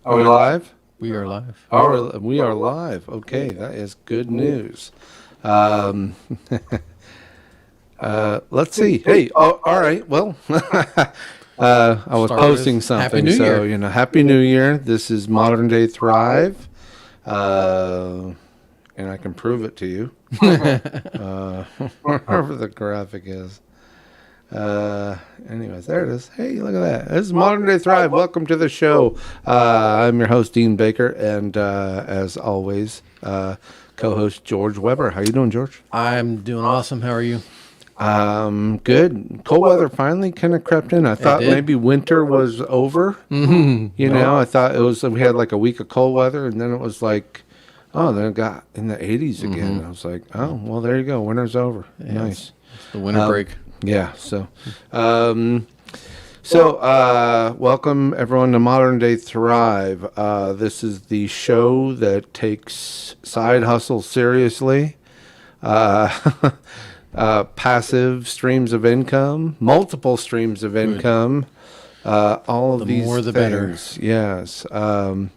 Are we live? We are live. We are live. Okay, that is good news. Um, let's see. Hey, all right. Well, I was Start posting with Happy something, New so Year. Happy New Year. This is Modern Day Thrive, and I can prove it to you. Wherever the graphic is. Anyways, there it is. Hey, look at that. This is Modern Day Thrive. Welcome to the show. I'm your host, Dean Baker, and as always, co-host George Weber. How you doing, George? I'm doing awesome. How are you? Good. Cold weather finally kind of crept in. I thought did. maybe winter was over. I thought it was. We had like a week of cold weather, and then it was like, oh, then it got in the 80s again. I was like, oh, well, there you go. Winter's over. Yeah, Nice. It's the winter break. Yeah. Welcome everyone to Modern Day Thrive. This is the show that takes side hustle seriously. Passive streams of income, multiple streams of income, all of these more the things. Better. Yes. I'm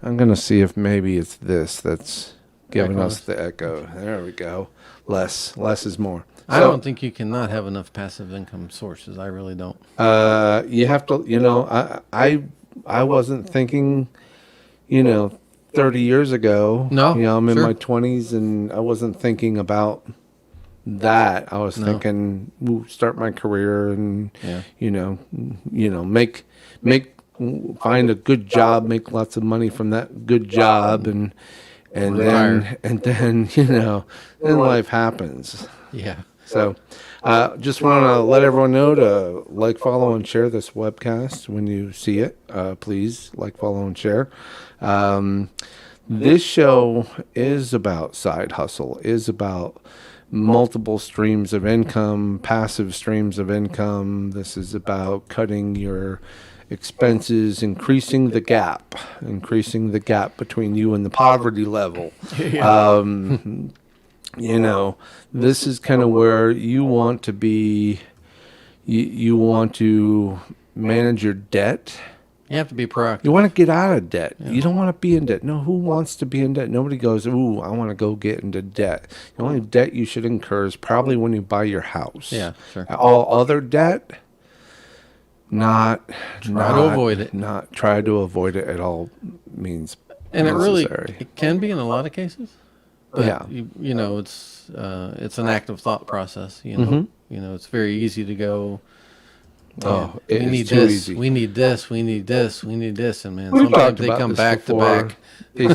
going to see if maybe it's this that's giving us the echo. There we go. Less is more. I don't think you can not have enough passive income sources. I really don't. You have to, I wasn't thinking, 30 years ago. No, I'm in my 20s and I wasn't thinking about that. I was thinking, start my career and, find a good job, make lots of money from that good job and retire. then life happens. Yeah. So, just want to let everyone know to like, follow, and share this webcast when you see it. Please like, follow, and share. This show is about side hustle, is about multiple streams of income, passive streams of income. This is about cutting your expenses, increasing the gap between you and the poverty level. This is kind of where you want to be. You want to manage your debt. You have to be proactive. You want to get out of debt. Yeah. You don't want to be in debt. No, who wants to be in debt? Nobody goes, ooh, I want to go get into debt. The only debt you should incur is probably when you buy your house. Yeah, sure. All other debt, try to avoid it. Not try to avoid it at all means and necessary. It can be in a lot of cases. But it's an active thought process. It's very easy to go. Oh, we need this. Easy. We need this. We need this. We need this. And man, sometimes they come back to back. They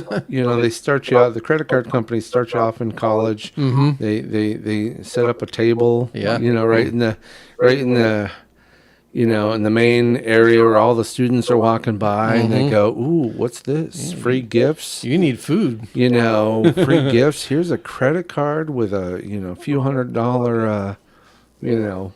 start you out. The credit card companies start you off in college. Mm-hmm. They set up a table. Yeah. Right in the in the main area where all the students are walking by, and they go, ooh, what's this? Free gifts? You need food. Free gifts. Here's a credit card with a, few $100,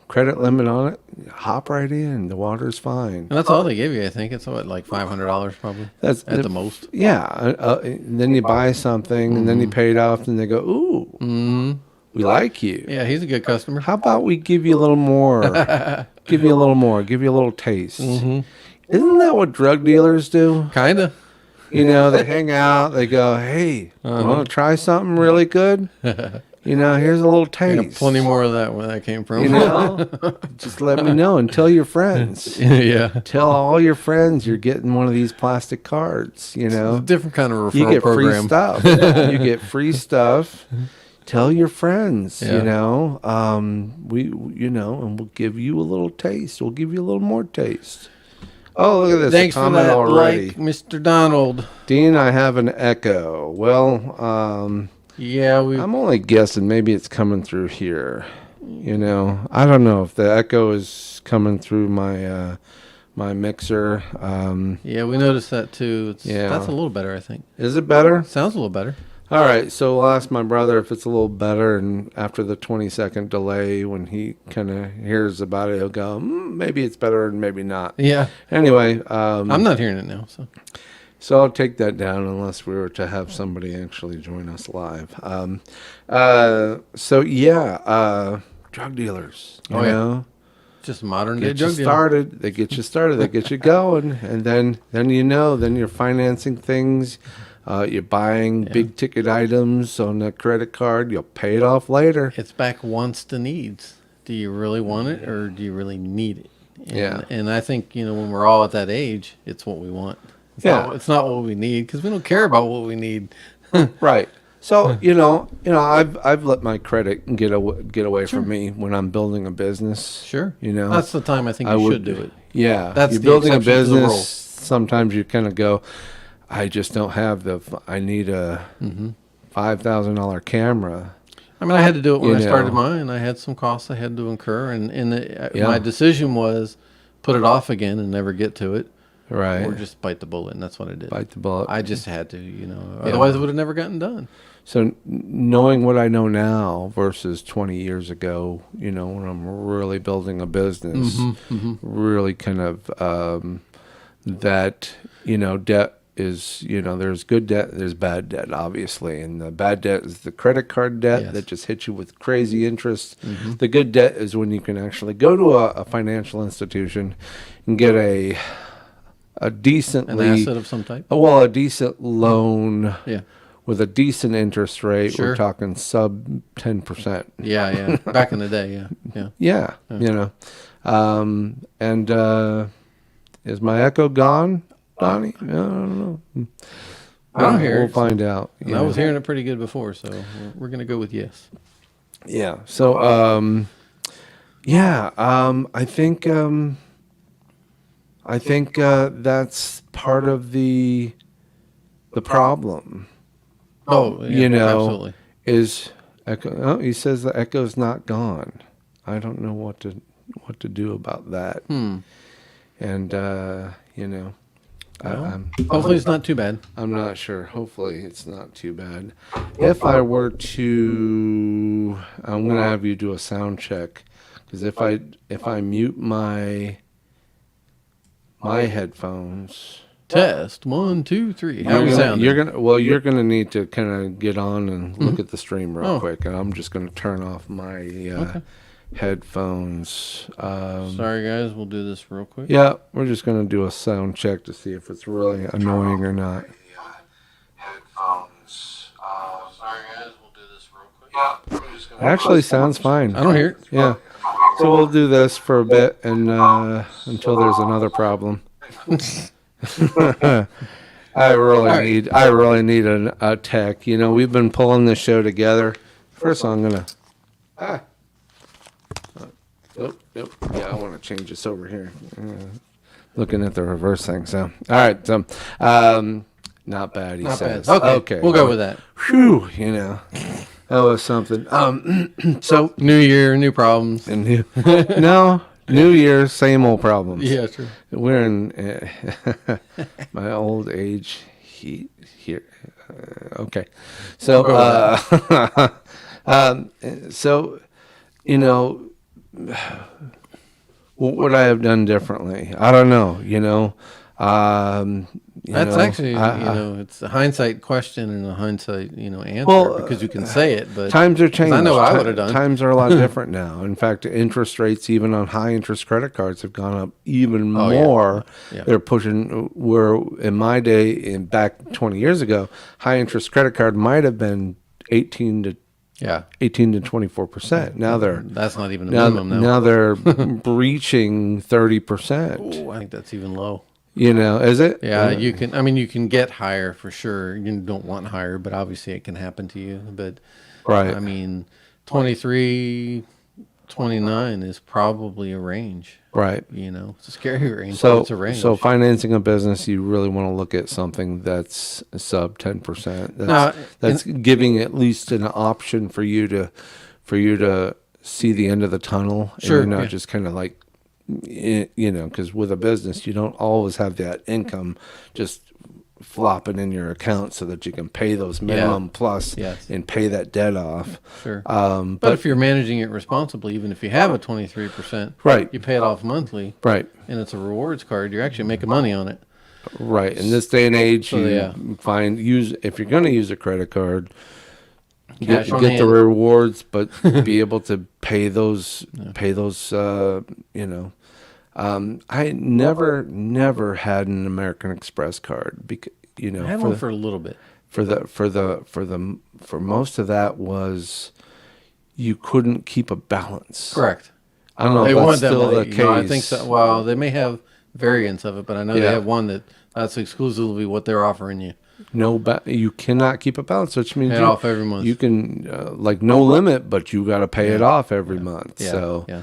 credit limit on it. Hop right in. The water's fine. And that's all they give you, I think. It's like $500 probably. That's at the most. Yeah. Then you buy something, and then you pay it off, and they go, ooh, we like you. Yeah, he's a good customer. How about we give you a little more? Give you a little more. Give you a little taste. Mm-hmm. Isn't that what drug dealers do? Kind of. They hang out. They go, hey, want to try something really good? Here's a little taste. Plenty more of that where that came from. Just let me know and tell your friends. Yeah. Tell all your friends you're getting one of these plastic cards. It's a different kind of referral you get program. Free stuff. You get free stuff. Tell your friends, and we'll give you a little taste. We'll give you a little more taste. Oh, look at this. Thanks for that, already. Mr. Donald. Dean, I have an echo. Well, I'm only guessing maybe it's coming through here. I don't know if the echo is coming through my my mixer. Yeah, we noticed that too. That's a little better, I think. Is it better? Sounds a little better. All right, so we'll ask my brother if it's a little better, and after the 20-second delay, when he kind of hears about it, he'll go, maybe it's better and maybe not. Yeah. Anyway. I'm not hearing it now, so. So I'll take that down unless we were to have somebody actually join us live. Drug dealers, you know. just modern day get you drug dealer. started. They get you started. They get you going, and then then you're financing things. You're buying big ticket items on a credit card. You'll pay it off later. It's back wants to needs. Do you really want it or do you really need it? And I think, when we're all at that age, it's what we want. It's not what we need because we don't care about what we need. Right. So, I've let my credit get away from me when I'm building a business. Sure. That's the time I think you should do it. Yeah. That's you're the building a exception to the rule. business. Sometimes you kind of go, I just don't have I need a $5,000 camera. I mean, I had to do it when I started mine. I had some costs I had to incur, and my decision was put it off again and never get to it, right? Or just bite the bullet, and that's what I did. Bite the bullet. I just had to, otherwise it would have never gotten done. So knowing what I know now versus 20 years ago, when I'm really building a business, really kind of that, debt is, there's good debt, there's bad debt, obviously. And the bad debt is the credit card debt that just hits you with crazy interest. The good debt is when you can actually go to a financial institution and get a decently... An asset of some type? Well, a decent loan with a decent interest rate. Sure. We're talking sub 10%. Yeah. Back in the day, Yeah. And is my echo gone? Donnie? I don't know. I don't hear We'll it. find out. I was hearing it pretty good before, so we're going to go with yes. Yeah. So, I think that's part of the problem. Oh, yeah, absolutely. Is echo? Oh, he says the echo's not gone. I don't know what to do about that. And hopefully it's not too bad. I'm not sure. Hopefully it's not too bad. If I were to, I'm going to have you do a sound check, because if I mute my headphones, test 1, 2, 3. How are you sounding? You're gonna need to kind of get on and look at the stream real quick, and I'm just gonna turn off my headphones. Sorry guys, we'll do this real quick. Yeah, we're just gonna do a sound check to see if it's really annoying or not. Headphones. Sorry guys, we'll do this real quick. Actually, sounds fine. I don't hear it. Yeah. So we'll do this for a bit and until there's another problem. I really need a tech. We've been pulling this show together. First, I'm gonna. Yeah, I want to change this over here. Looking at the reverse thing. So, all right. So, not bad. He says. Bad. Okay. We'll go with that. Whew. That was something. So new year, new problems. And no. New Year, same old problems. Yeah, true. We're in my old age heat here. Okay. So, what would I have done differently? I don't know, That's actually, it's a hindsight question and a hindsight, answer because you can say it, but times are changing. I know what I would have done. Times are a lot different now. In fact, interest rates, even on high interest credit cards, have gone up even more. Yeah. They're pushing where in my day, back 20 years ago, high interest credit card might have been 18 to 24%. Now that's not even the minimum now. Now they're breaching 30%. Oh, I think that's even low. Is it? Yeah, you can get higher for sure. You don't want higher, but obviously it can happen to you. But right. 23, 29 is probably a range. Right. It's a scary range. So it's a range. So financing a business, you really want to look at something that's sub 10%. That's giving at least an option for you to see the end of the tunnel. And sure. You're not just kind of like, because with a business, you don't always have that income just flopping in your account so that you can pay those minimum plus and pay that debt off. Sure. But if you're managing it responsibly, even if you have a 23%, right, you pay it off monthly, right, and it's a rewards card, you're actually making money on it. Right. In this day and age, if you're going to use a credit card, Cash on get the hand. rewards, but be able to pay those, you know. I never had an American Express card because, you know, I had one for a little bit. for most of that was you couldn't keep a balance. Correct. I don't know They if that's want that still money. the case. I think so. Well, they may have variants of it, but I know they have one that's exclusively what they're offering you. You cannot keep a balance, which means Pay it off every month. you can like no limit, but you got to pay it off every month. Yeah. So Yeah.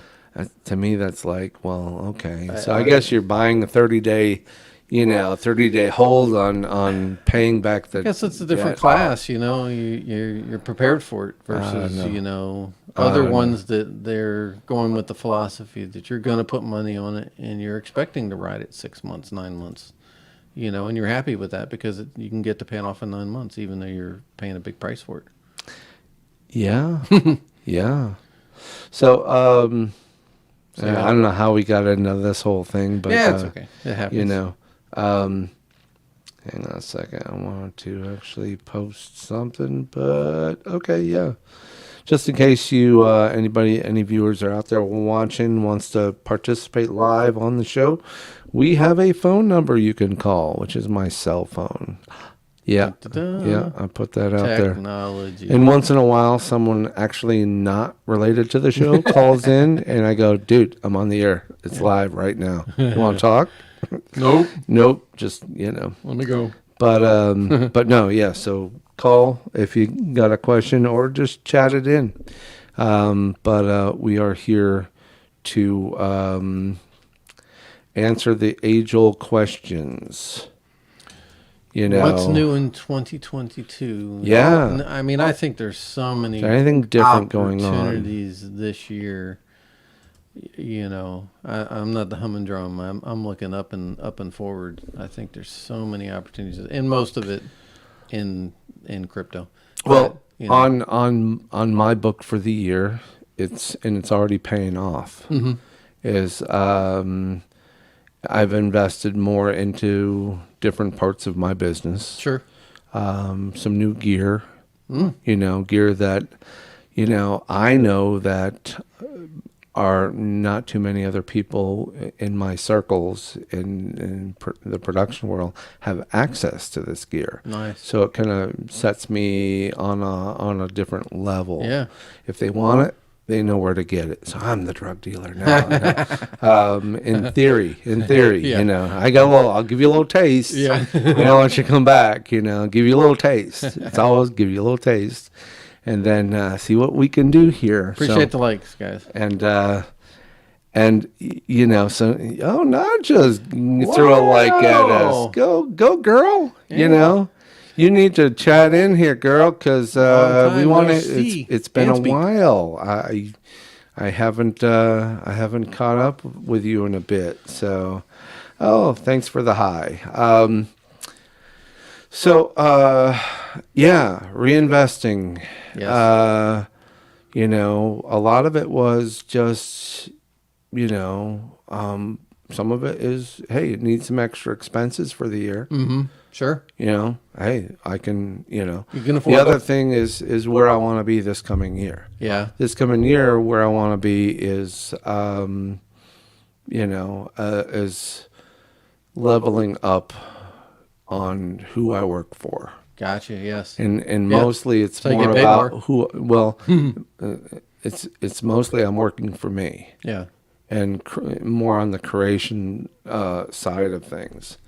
to me, that's like, well, okay. So I guess you're buying a 30-day, you know, 30-day hold on paying back the. I guess it's a different class, you know. You're prepared for it versus you know other ones that they're going with the philosophy that you're going to put money on it and you're expecting to ride it 6 months, 9 months, you know, and you're happy with that because you can get to paying off in 9 months, even though you're paying a big price for it. Yeah, yeah. So I don't know how we got into this whole thing, but yeah, it's okay. It happens. you know. Hang on a second. I want to actually post something, but okay, yeah. Just in case any viewers are out there watching, wants to participate live on the show, we have a phone number you can call, which is my cell phone. Yeah, I put that out there. Technology. And once in a while, someone actually not related to the show calls in, and I go, dude, I'm on the air. It's live right now. You want to talk? Nope. Just, you know. Let me go. But no, yeah. So call if you got a question or just chat it in. But we are here to answer the age-old questions. You know, what's new in 2022? Yeah. I mean, I think there's so many anything different going on opportunities this year. You know, I'm not the humming drum. I'm looking up and forward. I think there's so many opportunities, and most of it in crypto. Well, but, you know, on my book for the year, it's already paying off. Mm-hmm. Is I've invested more into different parts of my business. Sure. Some new gear. You know, gear that, you know, I know that are not too many other people in my circles in the production world have access to this gear. Nice. So it kind of sets me on a different level. Yeah. If they want it, they know where to get it. So I'm the drug dealer now. In theory, Yeah. you know, I'll give you a little taste. Yeah. You know, once you come back, you know, give you a little taste. It's always give you a little taste. And then see what we can do here. Appreciate the likes, guys. And you know, so not just throw a like at us. Go girl. Yeah. You know, you need to chat in here, girl, because we want to. It's been a while. I haven't caught up with you in a bit. So, thanks for the hi. Yeah, reinvesting. Yes. You know, a lot of it was just, you know, some of it is, hey, it needs some extra expenses for the year. Mm-hmm. Sure. You know, hey, I can, you know. You can afford the other thing is where I want to be this coming year. Yeah. This coming year, where I want to be is, you know, is leveling up on who I work for. Gotcha. Yes. And mostly it's So more about who. Well, it's mostly I'm working for me. Yeah. And more on the creation side of things.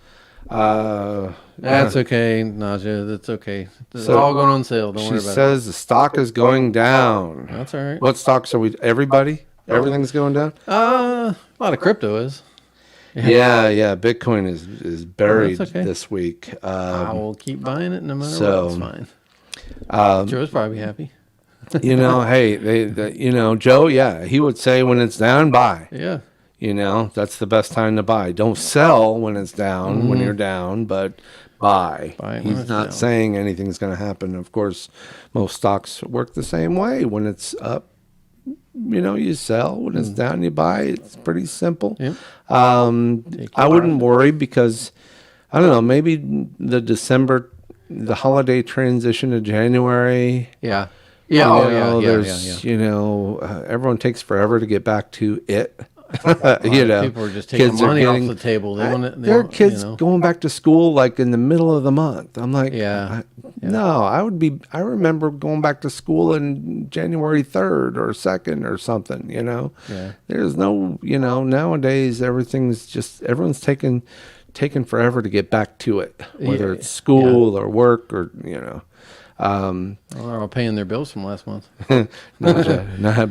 That's okay, Naja. That's okay. It's So all going on sale. Don't worry She about says the stock is going down. it. That's all right. What stocks are we? Everybody? Everything's going down? A lot of crypto is. Yeah. Bitcoin is buried that's okay. this week. I will keep buying it no matter so, what. It's fine. Joe's probably happy. You know, hey, you know, Joe, yeah, he would say when it's down, buy. Yeah. You know, that's the best time to buy. Don't sell when it's down, when you're down, but buy. He's not saying anything's going to happen. Of course, most stocks work the same way. When it's up, you know, you sell. When it's down, you buy. It's pretty simple. Yep. I wouldn't worry because, I don't know, maybe the holiday transition to January. Yeah. Yeah. You Oh know, yeah. there's, everyone takes forever to get back to it. People are just taking money off the table. They want there are to, kids going back to school like in the middle of the month. I'm like, Yeah. no, I remember going back to school in January 3rd or 2nd or something, Yeah. There's no, nowadays everyone's taking forever to get back to it, whether it's school or work or, Well, they're all paying their bills from last month. not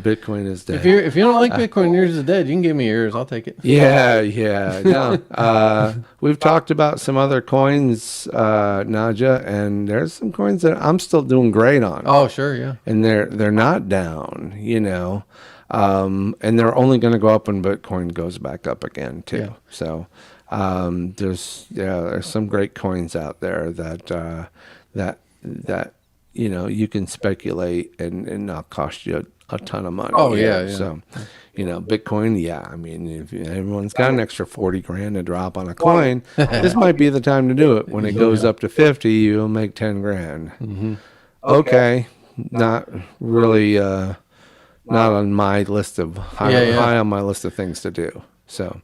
Bitcoin is dead. If you don't like Bitcoin, yours is dead. You can give me yours. I'll take it. Yeah. No, we've talked about some other coins, Naja, and there's some coins that I'm still doing great on. Oh, sure, yeah. And they're not down, and they're only going to go up when Bitcoin goes back up again too. Yeah. So there's some great coins out there that you can speculate and not cost you a ton of money. Oh, yeah. So, Bitcoin, I mean, if everyone's got an extra 40 grand to drop on a coin, this might be the time to do it. When it goes up to 50, you'll make 10 grand. Mm-hmm. Okay. Not really, not on my list of high on my list of things to do. So,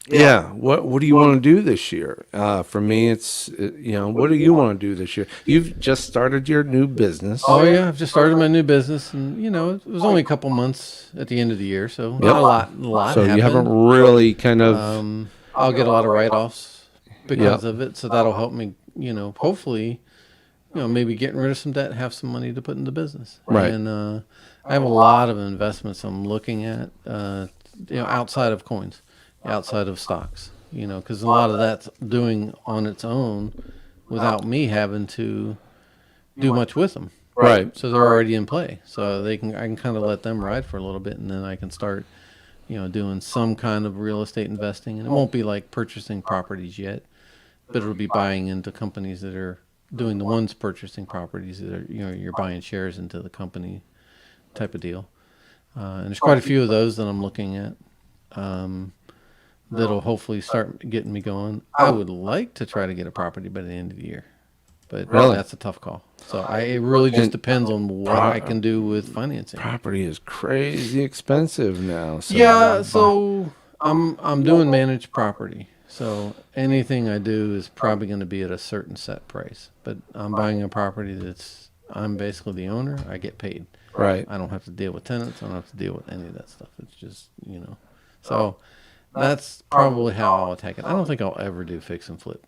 what do you want to do this year? For me, it's, what do you want to do this year? You've just started your new business. Oh, yeah. I've just started my new business, and, it was only a couple months at the end of the year, so not a lot So happened. you haven't really kind of... I'll get a lot of write-offs because of it, so that'll help me, hopefully, maybe getting rid of some debt, have some money to put in the business. Right. And I have a lot of investments I'm looking at, outside of coins. Outside of stocks, because a lot of that's doing on its own without me having to do much with them. Right. So they're already in play. So I can kind of let them ride for a little bit, and then I can start, doing some kind of real estate investing. And it won't be like purchasing properties yet, but it'll be buying into companies that are doing the ones purchasing properties that are, you're buying shares into the company type of deal. And there's quite a few of those that I'm looking at. That'll hopefully start getting me going. I would like to try to get a property by the end of the year, but that's a tough call. So it really just depends on what I can do with financing. Property is crazy expensive now. So so I'm doing managed property. So anything I do is probably going to be at a certain set price. But I'm buying a property I'm basically the owner. I get paid. Right. I don't have to deal with tenants. I don't have to deal with any of that stuff. It's just so. That's probably how I'll attack it. I don't think I'll ever do fix and flip.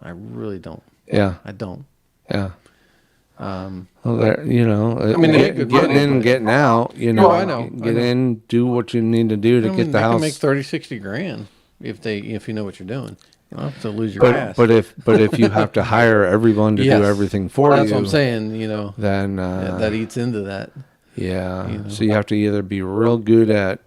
I really don't. Yeah. I don't. Yeah. Well, there, I mean, getting in and getting out, I know. Get in, do what you need to do to get the house. You can make 30, 60 grand if you know what you're doing. You don't have to lose your ass. But if you have to hire everyone to do everything for that's you. That's what I'm saying, then that eats into that. Yeah. So you have to either be real good at,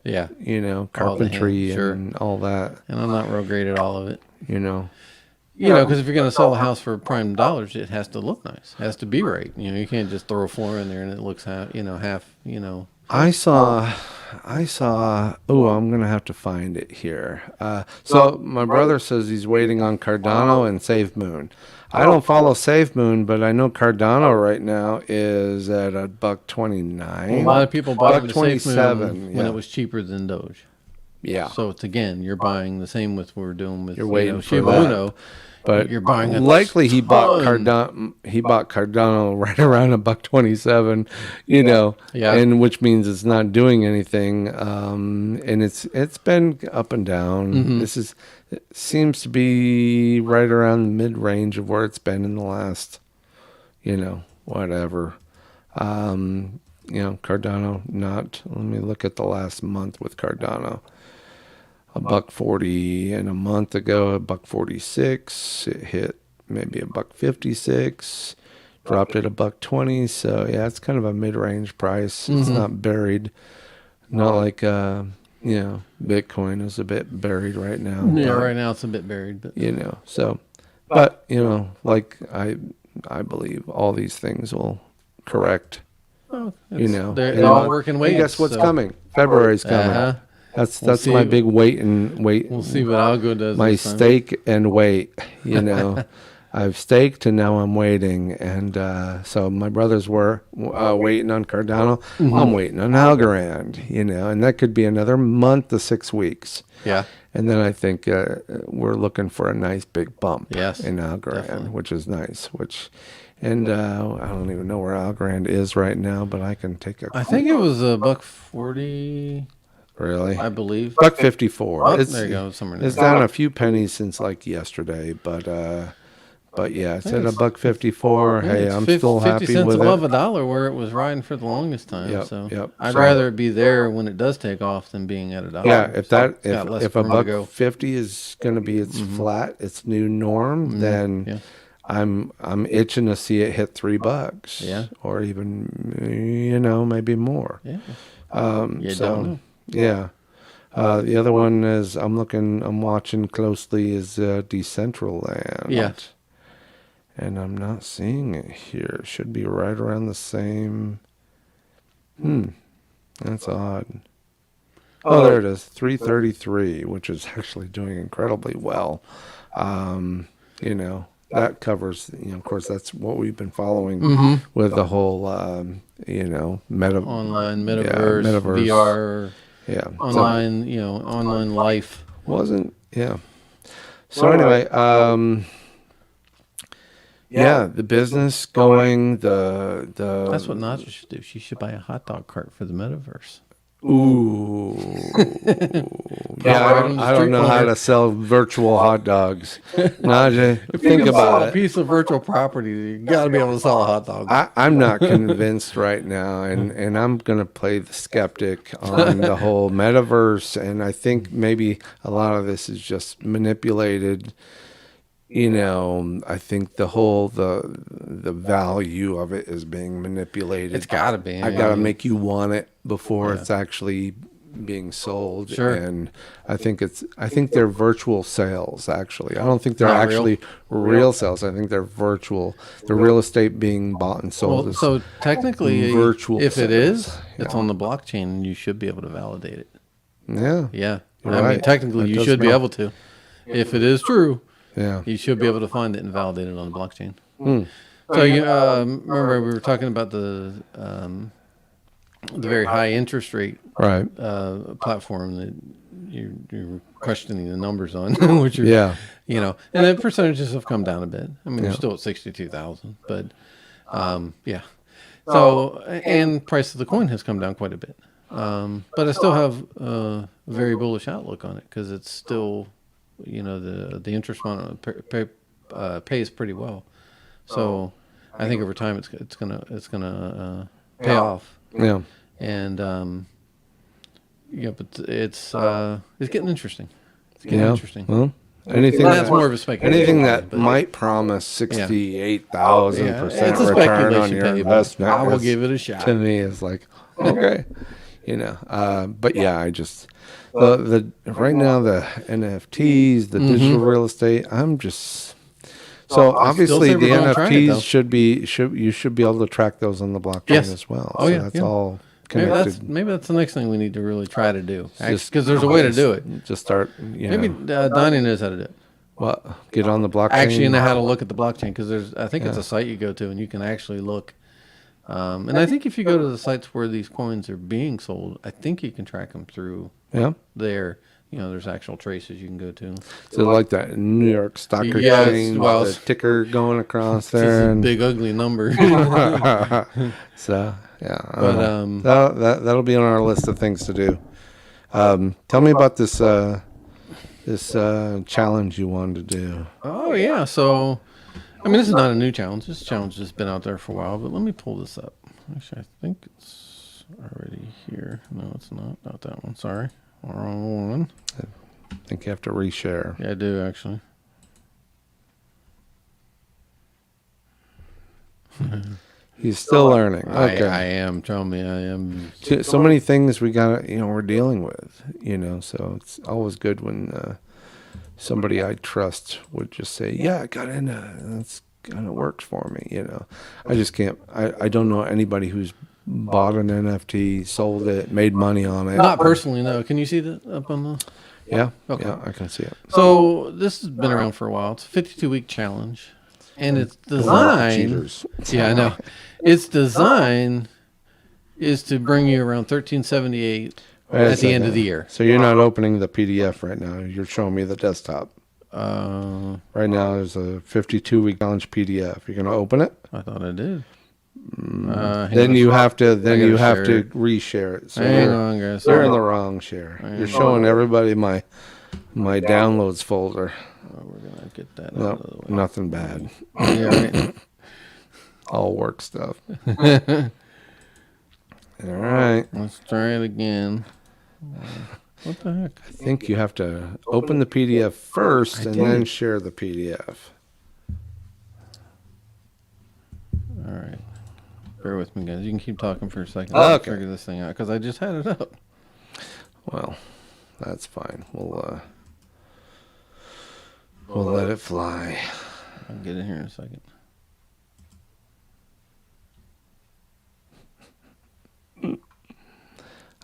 carpentry sure. and all that. And I'm not real great at all of it. Because if you're going to sell a house for prime dollars, it has to look nice. It has to be right. You can't just throw a floor in there and it looks half. I saw. Oh, I'm gonna have to find it here. So my brother says he's waiting on Cardano and SafeMoon. I don't follow SafeMoon, but I know Cardano right now is at $1.29. Well, a lot of people bought into $1.27 when it was cheaper than Doge. Yeah. So it's you're buying the same with what we're doing with you're waiting for Shiba that. Inu. But you're buying likely he bought Cardano. He bought Cardano right around $1.27, and which means it's not doing anything. And it's been up and down. Mm-hmm. It seems to be right around the mid range of where it's been in the last, whatever. Cardano not. Let me look at the last month with Cardano. $1.40, and a month ago $1.46. It hit maybe $1.56, dropped at $1.20. So yeah, it's kind of a mid-range price. It's not buried, not like Bitcoin is a bit buried right now. Yeah, right now it's a bit buried, but but like I believe all these things will correct. Well, they're all working waves. Guess what's coming? February's coming. That's my big wait. We'll see what algo does. My stake and wait. I've staked and now I'm waiting. And so my brothers were waiting on Cardano. I'm waiting on Algorand, and that could be another month to 6 weeks. Yeah. And then I think we're looking for a nice big bump in Algorand, definitely. which is nice. And I don't even know where Algorand is right now, but I can take a. I think it was $1.40. Really? I believe. $1.54. Oh, there you go. Somewhere in it's there. down a few pennies since like yesterday, but yeah, it's at $1.54. Hey, I'm still 50 happy cents with above it. $1 where it was riding for the longest time. Yep, So yep. I'd So- rather it be there when it does take off than being at $1. Yeah, if So it's got less if a room to go. $1.50 is going to be its flat, its new norm, then Yeah. I'm itching to see it hit $3. Yeah. Or even maybe more. Yeah. Um, You so don't know. yeah. The other one is I'm watching closely is Decentraland. Yeah. And I'm not seeing it here. It should be right around the same. That's odd. Oh, there it is. 333, which is actually doing incredibly well. That covers, of course, that's what we've been following with the whole, Online, metaverse, metaverse. VR, Yeah. online, online life. Yeah. So anyway, yeah, the business going, That's what Naja should do. She should buy a hot dog cart for the metaverse. Ooh. Yeah, I don't know how to sell virtual hot dogs. Naja, think about a it. piece of virtual property, you got to be able to sell a hot dog. I'm not convinced right now, and I'm going to play the skeptic on the whole metaverse, and I think maybe a lot of this is just manipulated. I think the whole the value of it is being manipulated. It's got to be. I got to make you want it before it's actually being sold. Sure. And I think they're virtual sales, actually. I don't think they're Not actually real sales. I think they're virtual. The real estate being bought and sold is so technically, virtual if it sales. is, it's on the blockchain, and you should be able to validate it. Yeah. Yeah. You're I mean, right. technically, That you does should be make- able to. If it is true, Yeah. you should be able to find it and validate it on the blockchain. So you remember we were talking about the very high interest rate Right. platform that you're questioning the numbers on, which are Yeah. and the percentages have come down a bit. I mean, they're still at 62,000, but yeah. So and price of the coin has come down quite a bit, but I still have a very bullish outlook on it because it's still, the interest on it pays pretty well. So I think over time it's gonna pay off. Yeah. And but it's getting interesting. It's getting interesting. Well, anything That's more of a speculation. anything that but- might promise 68,000% it's a return on speculation your table. investment. I will is- give it a shot. To me, is like okay, but yeah, I just the right now the NFTs, the digital real estate. I'm just so obviously say the we're gonna track it, though. NFTs you should be able to track those on the blockchain Yes. as well. Oh, so yeah, that's yeah. all Maybe connected. that's the next thing we need to really try to do. Just- Because there's a way to do it. Just start. Maybe Donnie knows how to do it. What? Get on the blockchain. Actually, know how to look at the blockchain because I think it's a site you go to and you can actually look. And I think if you go to the sites where these coins are being sold, I think you can track them through Yeah. there. There's actual traces you can go to. So like that New York Stock Yeah, Exchange, well, the ticker going across It's there, a and big ugly number. so yeah. But that'll be on our list of things to do. Tell me about this challenge you wanted to do. oh yeah, so I mean this is not a new challenge. This challenge has been out there for a while. But let me pull this up. Actually, I think it's already here. No, it's not. Not that one. Sorry, wrong one. I think you have to reshare. Yeah, I do actually. He's still learning. Okay. I am. Tell me, I am. So many things we're dealing with, so it's always good when somebody I trust would just say, yeah, I got in, that's kind of works for me, I just can't, I don't know anybody who's bought an NFT, sold it, made money on it. Not personally, no. Can you see that up on the? Yeah, Okay. yeah, I can see it. So this has been around for a while. It's a 52-week challenge. And its A lot of design, cheaters. yeah, I know. Its design is to bring you around 1378 Wait a at the end of second. the year. So you're not opening the PDF right now. You're showing me the desktop. Uh, Right now there's a 52-week challenge PDF. You're going to open it? I thought I did. Then you have to share it. reshare it. So Hang on, guys. you're in the wrong share. You're showing everybody my downloads folder. Oh, we're gonna get that out No, of the way. nothing bad. Yeah, right. All work stuff. All right. Let's try it again. What the heck? I think you have to open the PDF first and then share the PDF. All right. Bear with me, guys. You can keep talking for a second. Okay. I'll figure this thing out because I just had it up. Well, that's fine. We'll let it fly. I'll get in here in a second.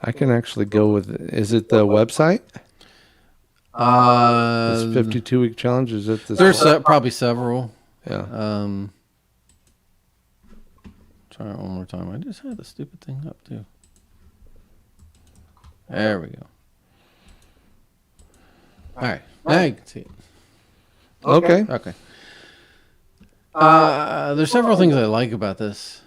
I can actually go with. Is it the website? This 52-week challenge. Is it this? There's probably several. Yeah. Try it one more time. I just had the stupid thing up too. There we go. All right, now you can see it. Okay. Okay. There's several things I like about this.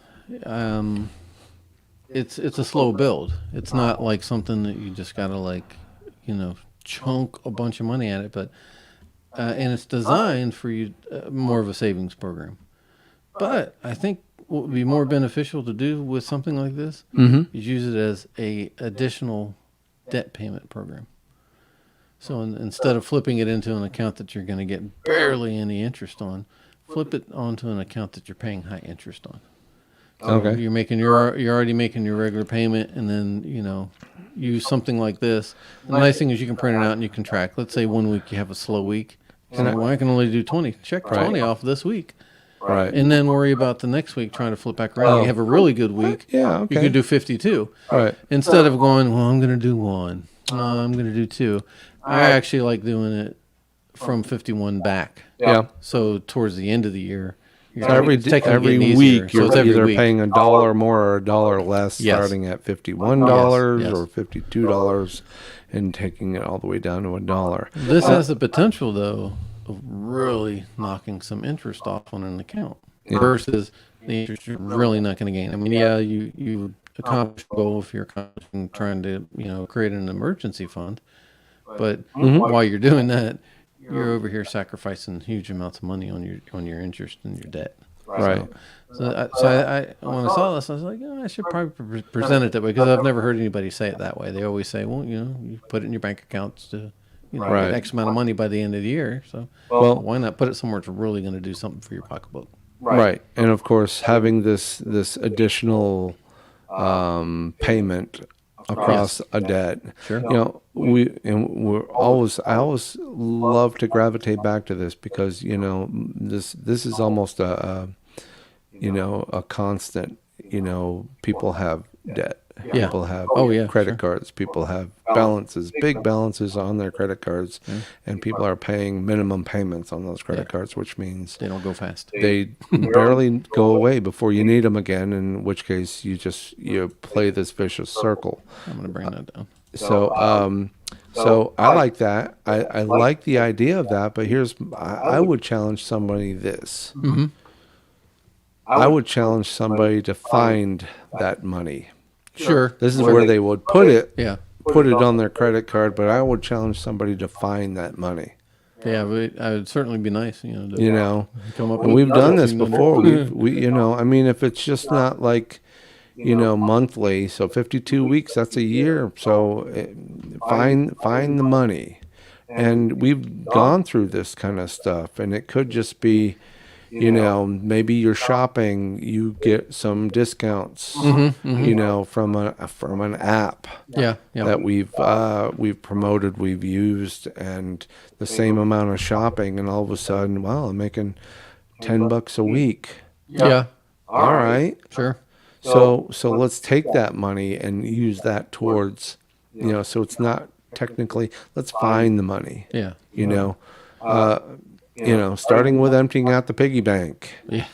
It's a slow build. It's not like something that you just gotta chunk a bunch of money at it, but and it's designed for you more of a savings program. But I think what would be more beneficial to do with something like this is use it as a additional debt payment program. So instead of flipping it into an account that you're going to get barely any interest on, flip it onto an account that you're paying high interest on. So Okay. you're already making your regular payment, and then use something like this. The nice thing is you can print it out and you can track. Let's say 1 week you have a slow week. I can only do 20. Check 20 off this week. Right. And then worry about the next week trying to flip back around. You have a really good week. Yeah. Okay. You could do 52. Right. Instead of going, well, I'm going to do one. No, I'm going to do two. I actually like doing it from 51 back. Yeah. So towards the end of the year, So every week you're either paying $1 more or $1 less, starting at $51 or $52, and taking it all the way down to $1. This has the potential, though, of really knocking some interest off on an account versus the interest you're really not going to gain. I mean, you accomplish a goal if you're trying to create an emergency fund, but while you're doing that, you're over here sacrificing huge amounts of money on your interest and your debt. Right. So I when I saw this, I was like, I should probably present it that way because I've never heard anybody say it that way. They always say, well, you put it in your bank accounts to get X amount of money by the end of the year. So why not put it somewhere that's really going to do something for your pocketbook? Right. And of course, having this additional payment across a debt. Sure. I always love to gravitate back to this because this is almost a constant. People have debt. Yeah. People have credit sure. cards. People have balances, big balances on their credit cards, and people are paying minimum payments on those credit cards, which means they don't go fast. They barely go away before you need them again, in which case you play this vicious circle. I'm going to bring that down. So I like that. I like the idea of that, but I would challenge somebody this. Mm-hmm. I would challenge somebody to find that money. Sure. This is where they would put it. Yeah. Put it on their credit card, but I would challenge somebody to find that money. Yeah, but it would certainly be nice, to come up. And we've done this before. I mean, if it's just not like, monthly, so 52 weeks, that's a year. So find the money. And we've gone through this kind of stuff, and it could just be, maybe you're shopping, you get some discounts, from an app that we've promoted, we've used, and the same amount of shopping, and all of a sudden, I'm making $10 a week. Yeah. All right. Sure. So let's take that money and use that towards, so it's not technically, let's find the money. Yeah. starting with emptying out the piggy bank. Yeah.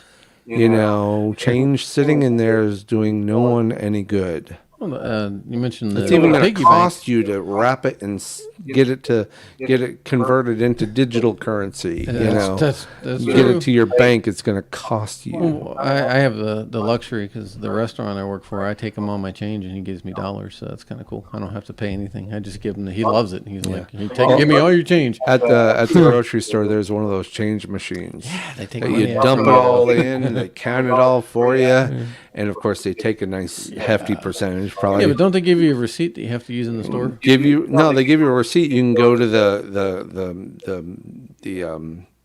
Change sitting in there is doing no one any good. Well, you mentioned the It's even going to piggy bank. cost you to wrap it and get it converted into digital currency. That's get true. it to your bank. It's going to cost you. Well, I have the luxury because the restaurant I work for, I take him all my change and he gives me dollars, so that's kind of cool. I don't have to pay anything. I just give him. He loves it. He's like, give me all your change. At the grocery store, there's one of those change machines. Yeah, they take that money you out dump from it you. all in, and they count it all for you, and of course they take a nice hefty percentage. Probably. Yeah, but don't they give you a receipt that you have to use in the store? They give you a receipt. You can go to the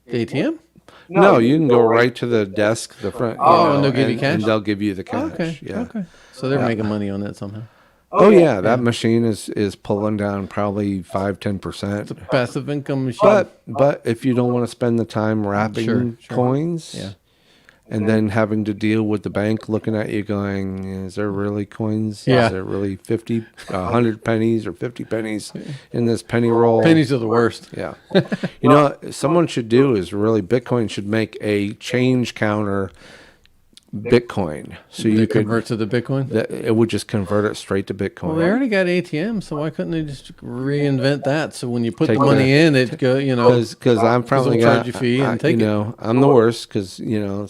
ATM? No, you can go right to the desk, the front. And they'll give you cash? And they'll give you the cash. Okay. Yeah. Okay. So they're making money on that somehow. Oh yeah, that machine is pulling down probably 5-10%. It's a passive income machine. But if you don't want to spend the time wrapping Sure. coins, Yeah. and then having to deal with the bank looking at you going, is there really coins? Yeah. Is there really 100 pennies or 50 pennies in this penny roll? Pennies are the worst. Yeah. What someone should do is Bitcoin should make a change counter Bitcoin. So you could convert to the Bitcoin? it would just convert it straight to Bitcoin. Well, they already got ATMs, so why couldn't they just reinvent that? So when you put the money in, it go, because I'm probably they'll charge you a fee and take it. I'm the worst because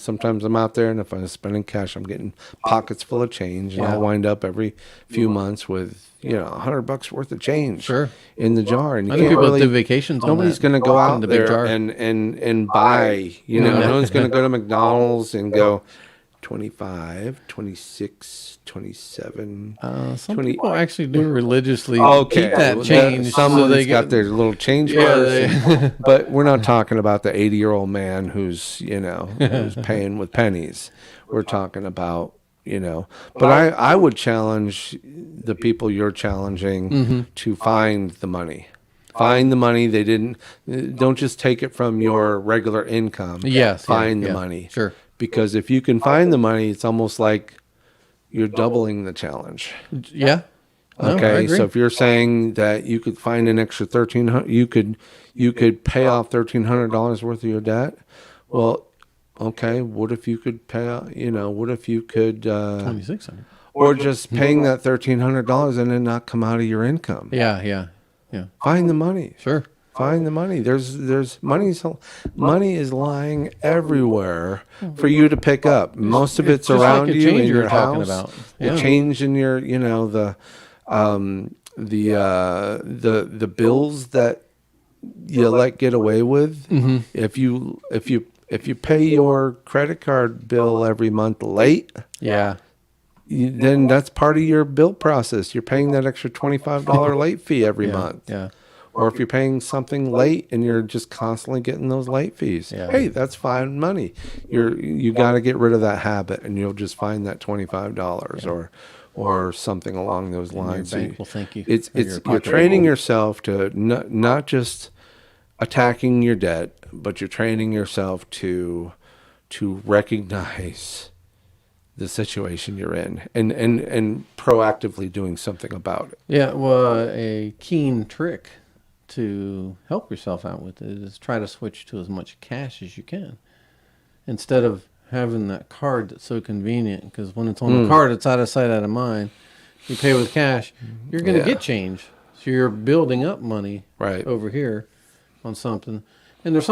sometimes I'm out there and if I'm spending cash, I'm getting pockets full of change, and I'll wind up every few months with $100 worth of change in the jar, and you I know can't people really. that do vacations. Nobody's going to go out there and buy. No one's going to go to McDonald's and go 25, 26, 27. Some 20. people actually do religiously Okay, keep that change. Someone's got their little change purse, but we're not talking about the 80-year-old man who's who's paying with pennies. We're talking about But I would challenge the people you're challenging to find the money. Find the money. Don't just take it from your regular income. Yes, find the money. Sure. Because if you can find the money, it's almost like you're doubling the challenge. Yeah. No, Okay. I agree. So if you're saying that you could find an extra $1,300, you could pay off $1,300 worth of your debt. Well, okay. What if you could pay? What if you could? 2,600. Or just paying that $1,300 and then not come out of your income. Yeah. Find the money. Sure. Find the money. There's money is lying everywhere for you to pick up. Most of it's around like you in you your were talking house. about. The change in your the bills that you let get away with. Mm-hmm. If you pay your credit card bill every month late, Yeah. then that's part of your bill process. You're paying that extra $25 late fee every month. Yeah. Or if you're paying something late and you're just constantly getting those late fees, hey, that's fine money. You got to get rid of that habit, and you'll just find that $25 or something along those lines. Your bank will thank you. You're training yourself to not just attacking your debt, but you're training yourself to recognize the situation you're in and proactively doing something about it. Yeah. Well, a keen trick to help yourself out with it is try to switch to as much cash as you can instead of having that card that's so convenient, because when it's on the card, it's out of sight, out of mind. You pay with cash, you're going to get change. So you're building up money over here on something. And there's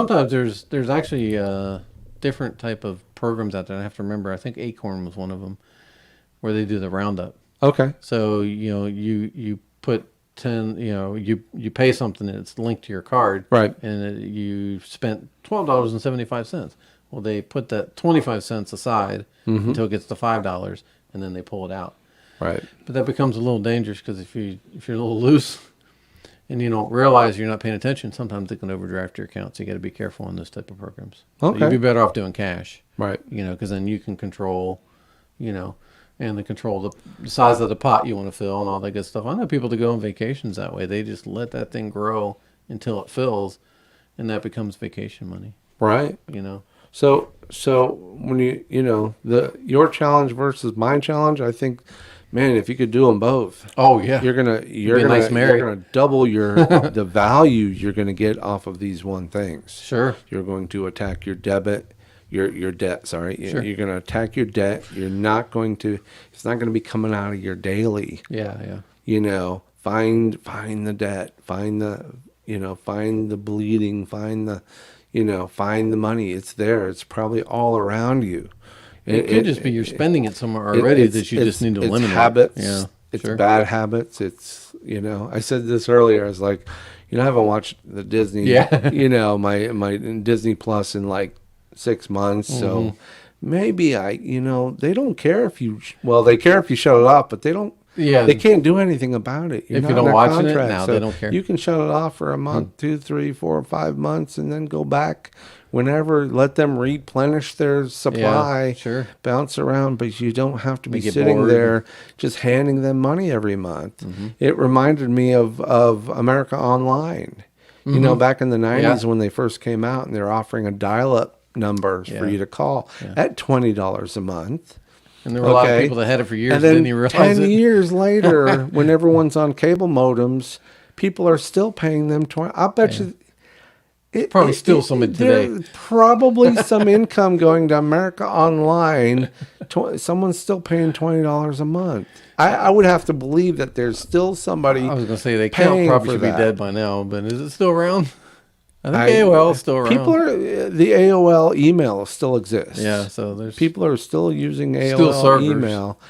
actually different type of programs out there. I have to remember. I think Acorn was one of them, where they do the roundup. Okay. So you put 10. You pay something and it's linked to your card. Right. And you spent $12.75. Well, they put that 25 cents aside until it gets to $5, and then they pull it out. Right. But that becomes a little dangerous, because if you're a little loose and you don't realize you're not paying attention, sometimes they can overdraft your account. So you got to be careful on those type of programs. Okay. So you'd be better off doing cash. Right. Because then you can control, and control the size of the pot you want to fill and all that good stuff. I know people that go on vacations that way. They just let that thing grow until it fills, and that becomes vacation money. Right. So when your challenge versus my challenge, I think man, if you could do them both, Oh yeah, you're gonna nice Mary. you're gonna double the value you're gonna get off of these one things. Sure. You're going to attack your debt. Sorry, Sure. you're going to attack your debt. You're not going to. It's not going to be coming out of your daily. Yeah. Find the debt. Find the bleeding. Find the money. It's there. It's probably all around you. It could just be you're spending it somewhere already that you just need to eliminate. It's habits. Yeah. It's sure. bad habits. It's, I said this earlier. I was like, I haven't watched the Disney, Yeah. my Disney Plus in like 6 months. So maybe they don't care if they care if you shut it off, but they don't, they can't do anything about it. If you don't watch it now, they don't care. You can shut it off for a month, 2, 3, 4, 5 months, and then go back whenever. Let them replenish their supply. Yeah, sure. Bounce around, but you don't have to be get sitting bored. there just handing them money every month. It reminded me of America Online. Back in the 90s when they first came out, and they're offering a dial-up numbers for you to call at $20 a month. And there were a lot of people that had it for years and then didn't even realize 10 it. years later, when everyone's on cable modems, people are still paying them 20. I bet you. Probably still some of today. There's probably some income going to America Online. Someone's still paying $20 a month. I would have to believe that there's still somebody. I was going to say they count probably should be dead by now, but is it still around? I think AOL is still around. The AOL email still exists. Yeah, so there's people are still using AOL email,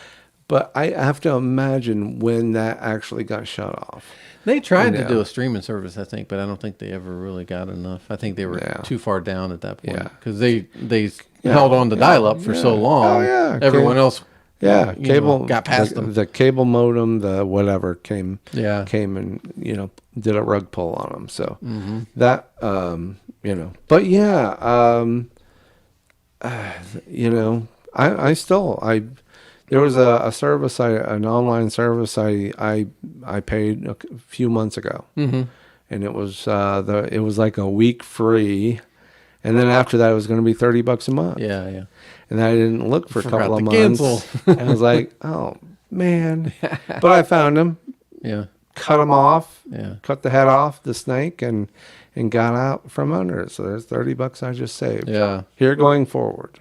but I have to imagine when that actually got shut off. They tried to do a streaming service, I think, but I don't think they ever really got enough. I think they were too far down at that point because they held on to dial-up for so long. Oh yeah, everyone else. Yeah, cable got past them. The cable modem, the whatever came and did a rug pull on them. So that but I still there was a service an online service I paid a few months ago, and it was it was like a week free, and then after that it was going to be $30 a month. Yeah. And I didn't look for a couple of months. And I was like, oh, man. But I found him. Yeah. Cut him off. Yeah. Cut the head off the snake and got out from under it. So there's $30 I just saved. Yeah. Here going forward.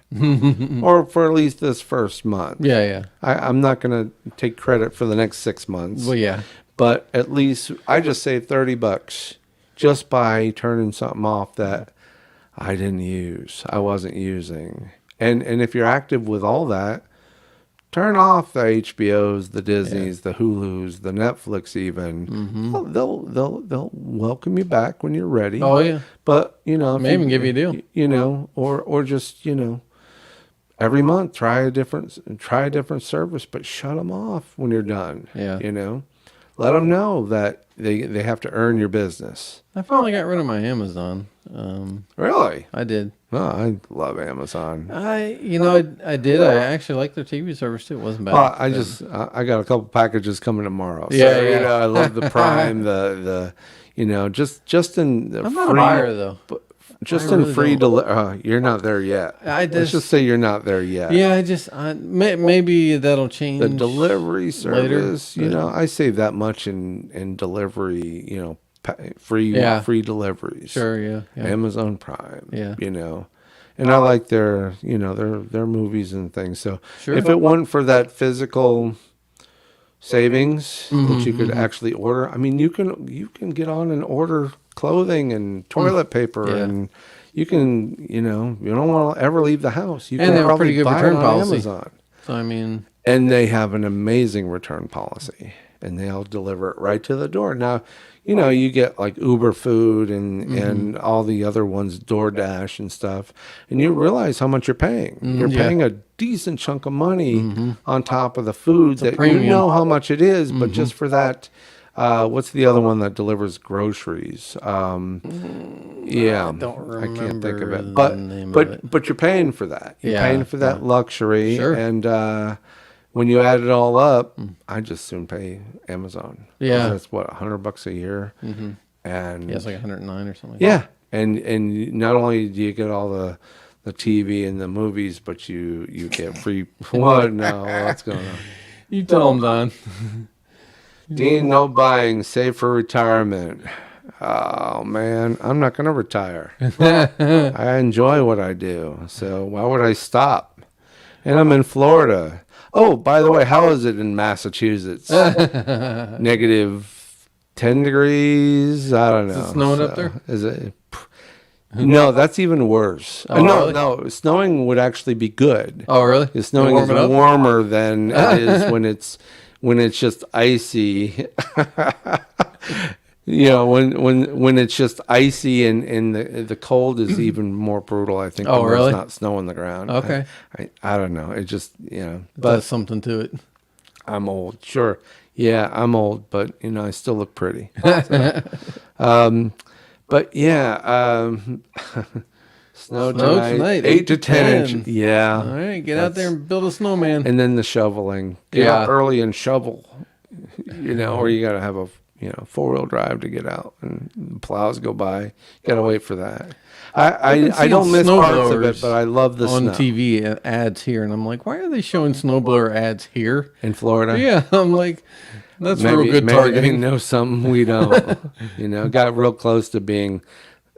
Or for at least this first month. Yeah. I'm not going to take credit for the next 6 months. Well, yeah. But at least I just saved $30 just by turning something off that I didn't use. I wasn't using. And if you're active with all that, turn off the HBOs, the Disneys, the Hulus, the Netflix even. They'll welcome you back when you're ready. Oh yeah. But may even give you a deal. Or just every month try a different service, but shut them off when you're done. Yeah. Let them know that they have to earn your business. I finally got rid of my Amazon. Really? I did. Oh, I love Amazon. I did. I actually like their TV service too. It wasn't bad. Well, I got a couple packages coming tomorrow. So, Yeah. I love the Prime, the just in the I'm free. not a buyer though. Just in free delivery. You're not there yet. Let's just say you're not there yet. Yeah, maybe that'll change. The delivery service, later, I save that much in delivery, free deliveries. Sure, yeah. Amazon Prime. Yeah. And I like their movies and things. So sure. If it weren't for that physical savings that you could actually order, I mean, you can get on and order clothing and toilet paper and you can, you don't want to ever leave the house. You and can they have a pretty good buy return it on policy. Amazon. So I mean, and they have an amazing return policy, and they'll deliver it right to the door. Now, you get like Uber Food and all the other ones, DoorDash and stuff, and you realize how much you're paying. You're paying a decent chunk of money on top of the food that premium. you know how much it is, but just for that. What's the other one that delivers groceries? I don't remember. I can't think of it. But you're paying for that. You're paying for that luxury. Sure. And when you add it all up, I just soon pay Amazon. Yeah, that's what $100 a year. And it's like 109 or something. Yeah, and not only do you get all the TV and the movies, but you get free. What? No, what's going on? You tell him, Don. Dean, no buying, save for retirement. Oh man, I'm not going to retire. I enjoy what I do, so why would I stop? And I'm in Florida. Oh, by the way, how is it in Massachusetts? Negative 10 degrees? I don't know. Is it snowing up there? Is it? No, that's even worse. Oh, no, really? no, snowing would actually be good. Oh, really? The snowing is warmer than it is when it's just icy. When it's just icy and the cold is even more brutal. I think. Oh, when really? There's not snow on the ground. Okay. I don't know. It just But there's something to it. I'm old. Sure. Yeah, I'm old, but I still look pretty. So, but yeah, snow tonight, 8 to 10 inch. Yeah. All right, get out there and build a snowman. And then the shoveling. Get up early and shovel. Or you got to have a 4-wheel drive to get out, and the plows go by. You got to wait for that. I don't miss parts of it, but I love the on snow. TV ads here, and I'm like, why are they showing snowblower ads here In Florida? Yeah, I'm like, that's real good Maybe targeting. they know something we don't. Got real close to being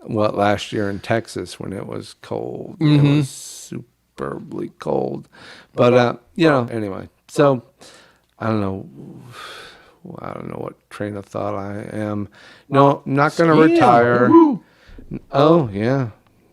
last year in Texas when it was cold. It was superbly cold. But anyway. So I don't know what train of thought I am. No, I'm not going to retire. Woo-hoo. Oh yeah,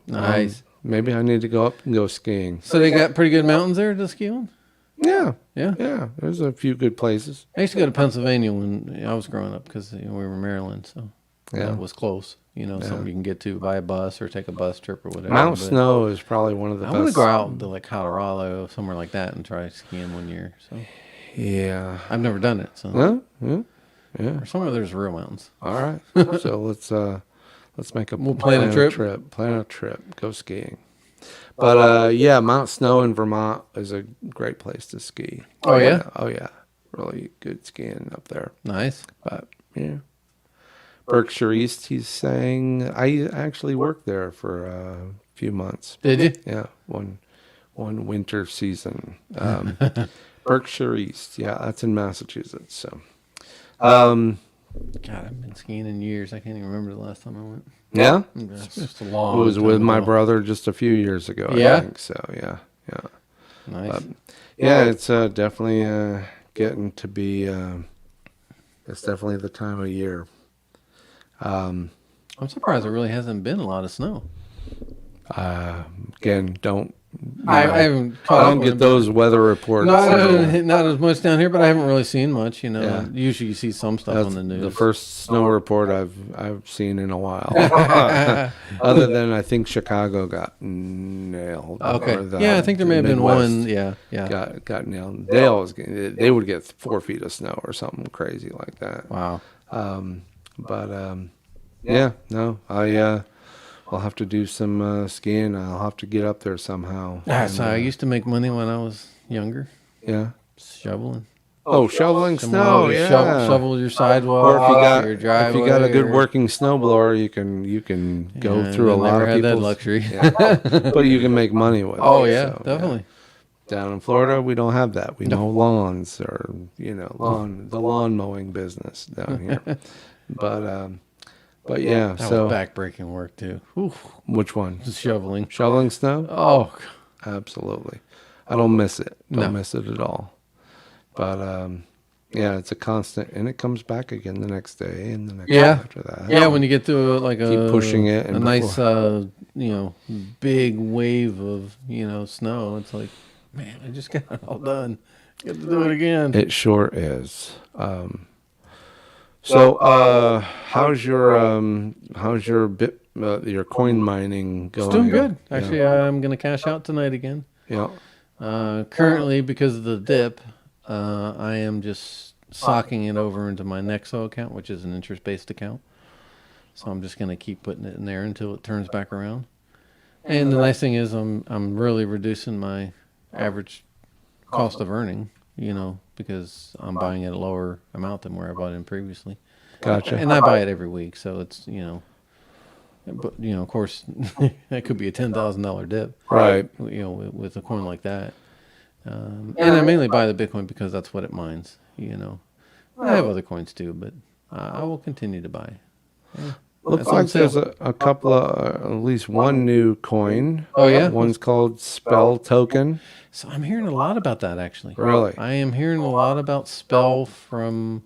Nice. Maybe I need to go up and go skiing. So they got pretty good mountains there to ski on? Yeah. Yeah. There's a few good places. I used to go to Pennsylvania when I was growing up because we were in Maryland, so that was close. Something you can get to by a bus or take a bus trip or whatever. Mount Snow is probably one of the best. I want to go out to like Colorado, somewhere like that, and try skiing one year. So yeah, I've never done it. So yeah. Or somewhere there's real mountains. All right. So let's make a plan a trip. Plan a trip. Go skiing. But Mount Snow in Vermont is a great place to ski. Oh yeah. Oh yeah. Really good skiing up there. Nice. But yeah. Berkshire East, he's saying. I actually worked there for a few months. Did you? Yeah, one winter season. Berkshire East, yeah, that's in Massachusetts. So, God, I've been skiing in years. I can't even remember the last time I went. Yeah, It's just a long. it was time with my ago. brother just a few years ago. Yeah? I think so. Yeah. Nice. Yeah, it's definitely getting to be. It's definitely the time of year. I'm surprised there really hasn't been a lot of snow. Again, don't. I haven't. I don't get those weather reports. Not as much down here, but I haven't really seen much. Yeah. Usually you see some stuff on the news. The first snow report I've seen in a while. Other than I think Chicago got nailed. Okay. Or Yeah, I think there may have been Midwest one. Yeah. Got nailed. They would get 4 feet of snow or something crazy like that. Wow. I'll have to do some skiing. I'll have to get up there somehow. So I used to make money when I was younger, Yeah. shoveling. Oh, shoveling snow. Yeah. Shovel your sidewalk. Or your driveway, if you got a good working snowblower, you can go through a lot of had that people's luxury. Yeah. But you can make money with it. Oh yeah, so, definitely. Down in Florida, we don't have that. We mow lawns or the lawn mowing business down here. But yeah, That so was backbreaking work too. Whew. Which one? Just shoveling. Shoveling snow? Oh, Absolutely. I don't miss it. No. Don't miss it at all. But it's a constant, and it comes back again the next day and the next day after that. yeah. When you get to Keep pushing it, a nice big wave of snow, it's like, man, I just got it all done. Get to do it again. It sure is. So, how's your your coin mining going? It's doing good. Yeah. Actually, I'm going to cash out tonight again. Yeah. Currently, because of the dip, I am just socking it over into my Nexo account, which is an interest-based account. So I'm just going to keep putting it in there until it turns back around. And the nice thing is I'm really reducing my average cost of earning, because I'm buying at a lower amount than where I bought in previously. Gotcha. And I buy it every week, so it's, but, of course, that could be a $10,000 dip. Right. With a coin like that. And I mainly buy the Bitcoin because that's what it mines. I have other coins too, but I will continue to buy. Yeah, Looks like there's a couple of, at least one new coin. Oh, yeah? One's called Spell Token. So I'm hearing a lot about that, actually. Really? I am hearing a lot about Spell from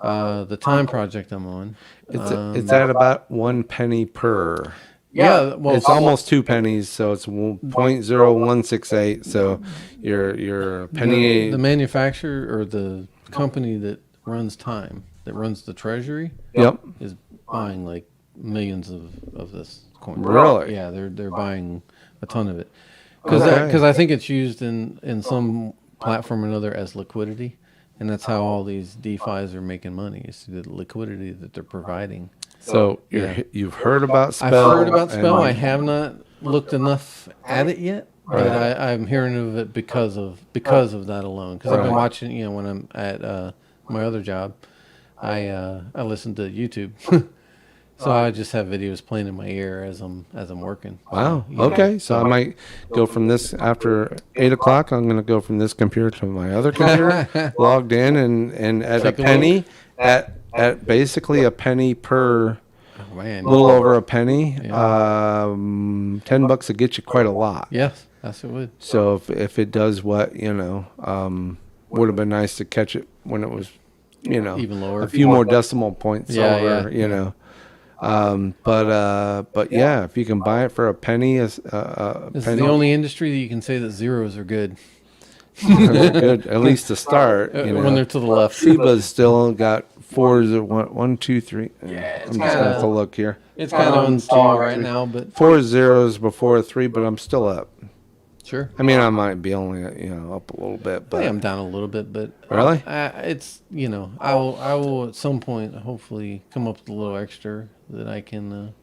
the Time project I'm on. It's at about 1 penny per. Yeah, well, It's almost 2 pennies, so it's 0.0168. So you're a penny. the manufacturer or the company that runs Time, that runs the treasury, Yep. is buying like millions of this coin. Really? Yeah, they're buying a ton of it. Because I think it's used in some platform or another as liquidity, and that's how all these DeFis are making money, is through the liquidity that they're providing. So you've heard about Spell. I've heard about Spell. I have not looked enough at it yet, but I'm hearing of it because of that alone. Because I've been watching, when I'm at my other job, I listen to YouTube. So I just have videos playing in my ear as I'm working. Wow. Okay. So I might go from this after 8 o'clock. I'm going to go from this computer to my other computer, logged in, and at Take a a penny, at basically a penny per, Oh, man. little over a penny. Yeah. $10 will get you quite a lot. Yes, that's it would. So if it does what would have been nice to catch it when it was, Even lower. a few more decimal points Yeah, over, yeah. But yeah, if you can buy it for a penny, This is the only industry that you can say that zeros are good. good, at least to start. When they're to the left. Shiba's still got fours at one, two, three. Yeah, I'm just gonna have to look here. It's kind of installed right now, but 4 zeros before a 3, but I'm still up. sure. I mean, I might be only up a little bit, but I am down a little bit, but Really? It's I will at some point hopefully come up with a little extra that I can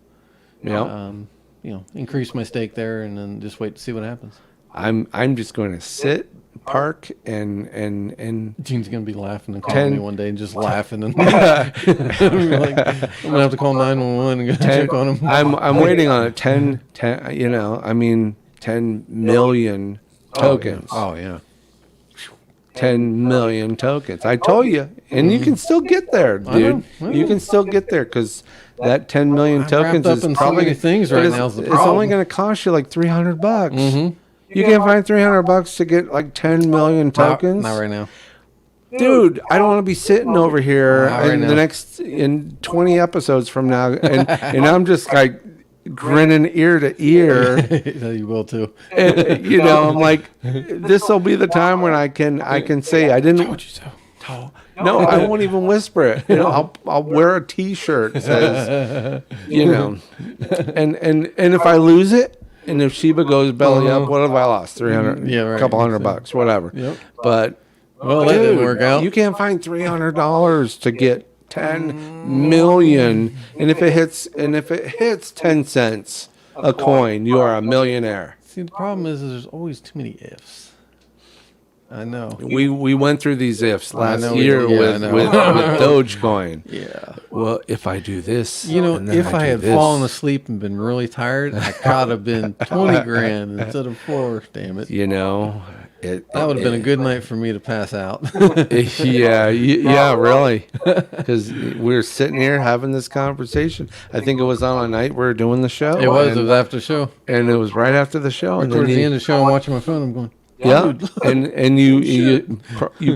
increase my stake there, and then just wait to see what happens. I'm just going to sit, park, and Gene's gonna be laughing and 10 calling me one day and just laughing and I'm gonna have to call 911 and go check on him. I'm waiting on it. 10 million tokens. Oh yeah. 10 million tokens. I told you, and you can still get there, dude. I know. You can still get there because that 10 million I'm tokens wrapped up is in so probably many things right now is the It's only problem. going to cost you like $300. Mm-hmm. You can't find $300 to get like 10 million tokens. Not right now. Dude, I don't want to be sitting over here Not right in now. the next in 20 episodes from now, and I'm just like grinning ear to ear. You will too. And, I'm like, this will be the time when I can say I didn't. Told you so. No, I won't even whisper it. I'll wear a T-shirt that says, and if I lose it, and if Shiba goes belly up, what have I lost? 300, Yeah, right. a couple $100, whatever. Yep. But Well, that didn't work out. You can't find $300 to get 10 million, and if it hits 10 cents a coin, you are a millionaire. See, the problem is there's always too many ifs. I know. We went through these ifs last know we year did. Yeah, I with know. Dogecoin. Yeah. Well, if I do this, and then If I do had this. fallen asleep and been really tired, I could have been 20 grand instead of 4. Damn it. That That would have been a good night for me to pass out. yeah, really. Because we were sitting here having this conversation. I think it was on a night we were doing the show. It was after the show. and it was right after the show. And Towards then the end of the show, I'm watching my phone. I'm going, yeah, dude. and you